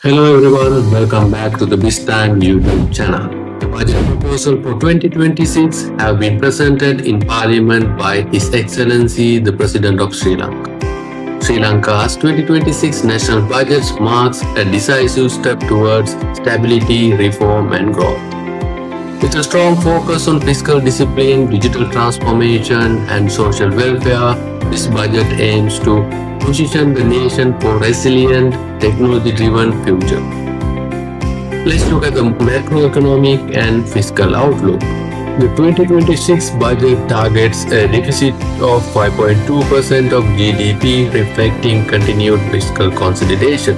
Hello everyone, welcome back to the Bistan YouTube channel. The budget proposal for 2026 have been presented in Parliament by His Excellency the President of Sri Lanka. Sri Lanka's 2026 national budget marks a decisive step towards stability, reform and growth. With a strong focus on fiscal discipline, digital transformation and social welfare, this budget aims to position the nation for a resilient, technology-driven future. Let's look at the macroeconomic and fiscal outlook. The 2026 budget targets a deficit of 5.2% of GDP, reflecting continued fiscal consolidation.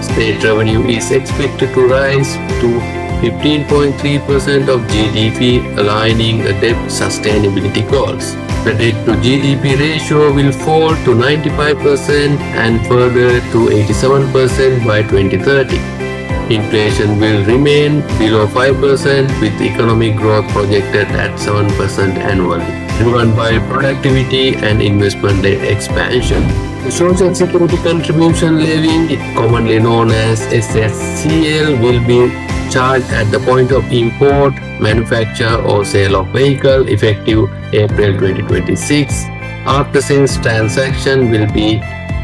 State revenue is expected to rise to 15.3% of GDP, aligning the debt sustainability goals. The debt to GDP ratio will fall to 95% and further to 87% by 2030. Inflation will remain below 5% with economic growth projected at 7% annually, driven by productivity and investment-led expansion. The Social Security Contribution Levy, commonly known as SSCL, will be charged at the point of import, manufacture or sale of vehicle effective April 2026. After sales transaction will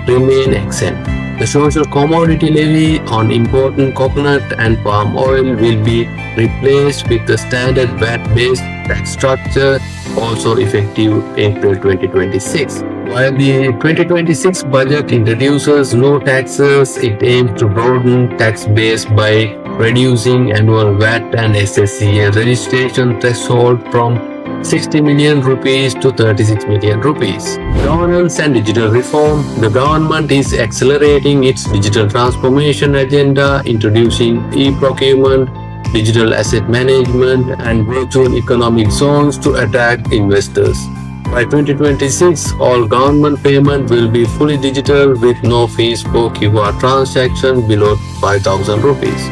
remain exempt. The Social Commodity Levy on imported coconut and palm oil will be replaced with the standard VAT-based tax structure, also effective April 2026. While the 2026 budget introduces no taxes, it aims to broaden tax base by reducing annual VAT and SSCA registration threshold from 60 million rupees to 36 million rupees. Governance and digital reform. The government is accelerating its digital transformation agenda, introducing e-procurement, digital asset management, and virtual economic zones to attract investors. By 2026, all government payment will be fully digital with no fees for QR transaction below 5,000 rupees.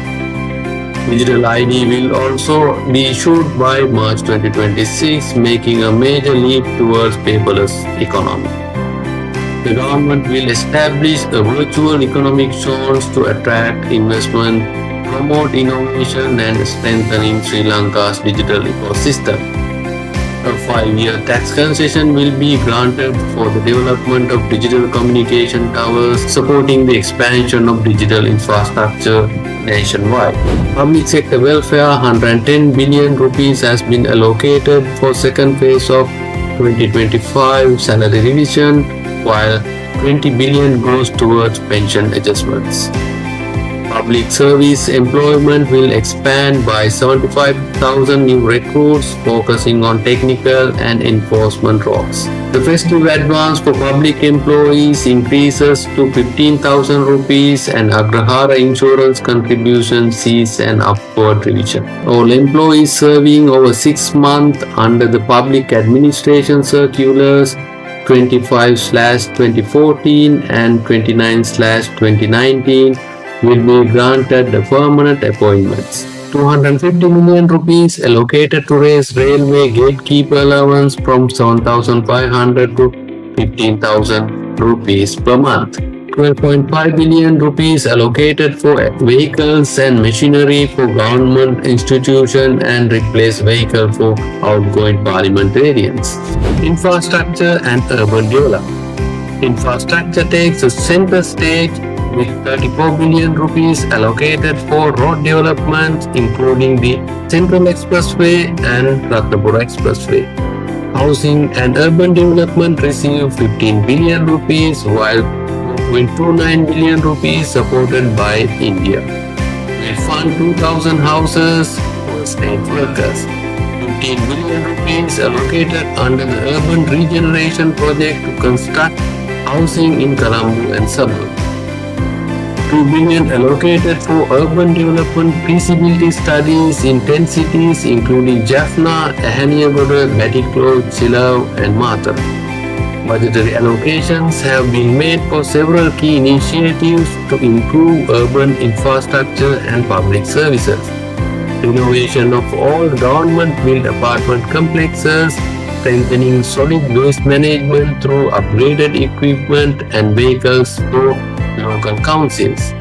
Digital ID will also be issued by March 2026, making a major leap towards paperless economy. The government will establish a virtual economic zones to attract investment, promote innovation and strengthening Sri Lanka's digital ecosystem. A 5-year tax concession will be granted for the development of digital communication towers, supporting the expansion of digital infrastructure nationwide. Public sector welfare, 110 billion rupees has been allocated for second phase of 2025 salary revision, while 20 billion goes towards pension adjustments. Public service employment will expand by 75,000 new recruits, focusing on technical and enforcement roles. The festive advance for public employees increases to 15,000 rupees and Agrahara insurance contribution sees an upward revision. All employees serving over 6 months under the Public Administration Circulars 25/2014 and 29/2019 will be granted the permanent appointments. 250 million rupees allocated to raise railway gatekeeper allowance from 7,500 to 15,000 rupees per month. 12.5 billion rupees allocated for vehicles and machinery for government institution and replace vehicle for outgoing parliamentarians. Infrastructure and urban development. Infrastructure takes a center stage with 34 billion rupees allocated for road development, including the Central Expressway and Ratnapura Expressway. Housing and urban development receive 15 billion rupees, while 4.29 billion rupees supported by India will fund 2,000 houses for state workers. 15 billion rupees allocated under the Urban Regeneration Project to construct housing in Colombo and suburbs. 2 billion allocated for urban development feasibility studies in 10 cities including Jaffna, Ahaniyagoda, Batiklo, Chilaw and Matar. Budgetary allocations have been made for several key initiatives to improve urban infrastructure and public services. Renovation of all government-built apartment complexes, strengthening solid waste management through upgraded equipment and vehicles for local councils.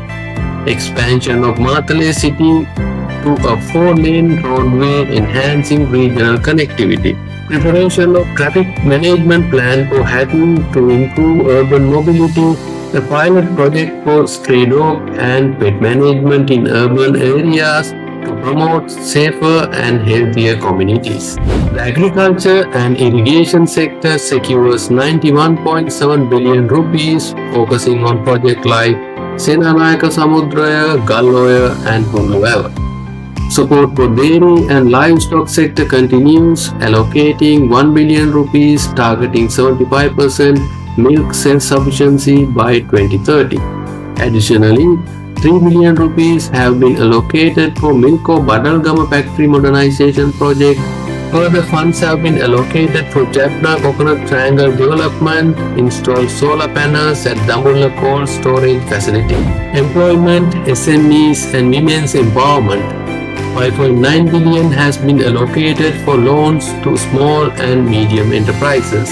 expansion of Matale city to a 4-lane roadway enhancing regional connectivity, preparation of traffic management plan for Hatton to improve urban mobility, a pilot project for stray dog and pet management in urban areas to promote safer and healthier communities. The agriculture and irrigation sector secures 91.7 billion rupees, focusing on projects like Senanayaka Samudraya, Galloya and Huluava. Support for dairy and livestock sector continues, allocating 1 billion rupees, targeting 75% milk self-sufficiency by 2030. Additionally, 3 billion rupees have been allocated for Milko Badalgama factory modernization project. Further funds have been allocated for Jaffna Coconut Triangle development, install solar panels at Dambulla cold storage facility. Employment, SMEs and women's empowerment. 5.9 billion has been allocated for loans to small and medium enterprises.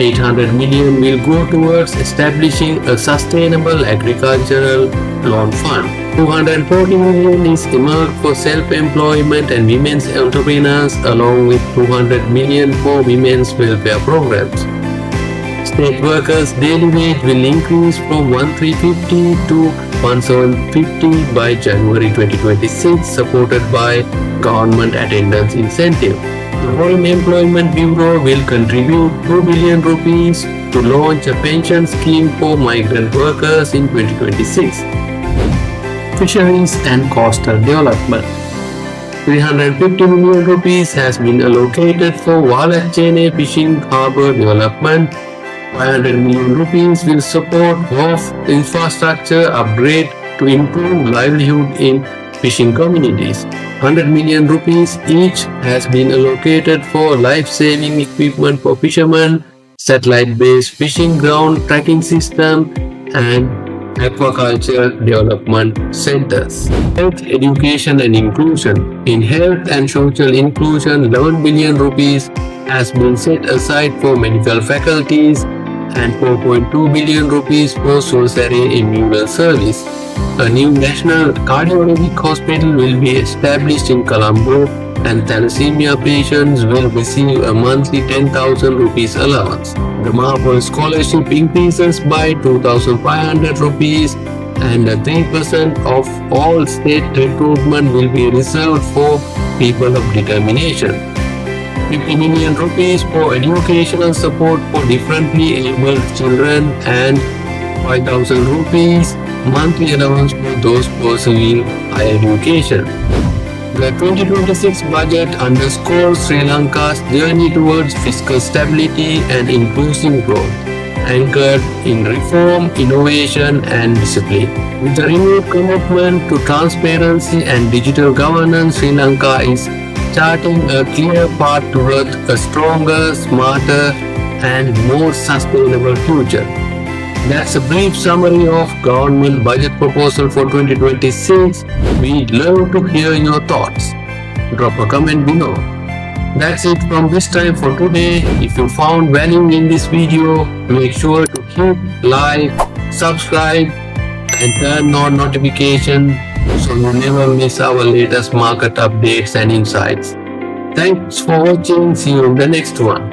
800 million will go towards establishing a sustainable agricultural loan fund. 240 million is earmarked for self-employment and women's entrepreneurs, along with 200 million for women's welfare programs. State workers' daily wage will increase from 1,350 to 1,750 by January 2026, supported by government attendance incentive. The Foreign Employment Bureau will contribute 2 billion rupees to launch a pension scheme for migrant workers in 2026. Fisheries and Coastal Development. 350 million rupees has been allocated for Walachene Fishing Harbour development. 500 million rupees will support wharf infrastructure upgrade to improve livelihood in fishing communities. 100 million rupees each has been allocated for life-saving equipment for fishermen, satellite-based fishing ground tracking system, and aquaculture development centers. Health, education and inclusion. In health and social inclusion, 11 billion rupees has been set aside for medical faculties and 4.2 billion rupees for Sursari Immunal Service. A new national cardiologic hospital will be established in Colombo, and thalassemia patients will receive a monthly 10,000 rupees allowance. The Mahapur scholarship increases by 2,500 rupees, and 3% of all state recruitment will be reserved for people of determination. 50 million rupees for educational support for differently abled children, and 5,000 rupees monthly allowance for those pursuing higher education. The 2026 budget underscores Sri Lanka's journey towards fiscal stability and inclusive growth, anchored in reform, innovation and discipline. With a renewed commitment to transparency and digital governance, Sri Lanka is charting a clear path towards a stronger, smarter and more sustainable future. That's a brief summary of government budget proposal for 2026. We'd love to hear your thoughts. Drop a comment below. That's it from this time for today. If you found value in this video, make sure to hit like, subscribe and turn on notification so you never miss our latest market updates and insights. Thanks for watching. See you in the next one.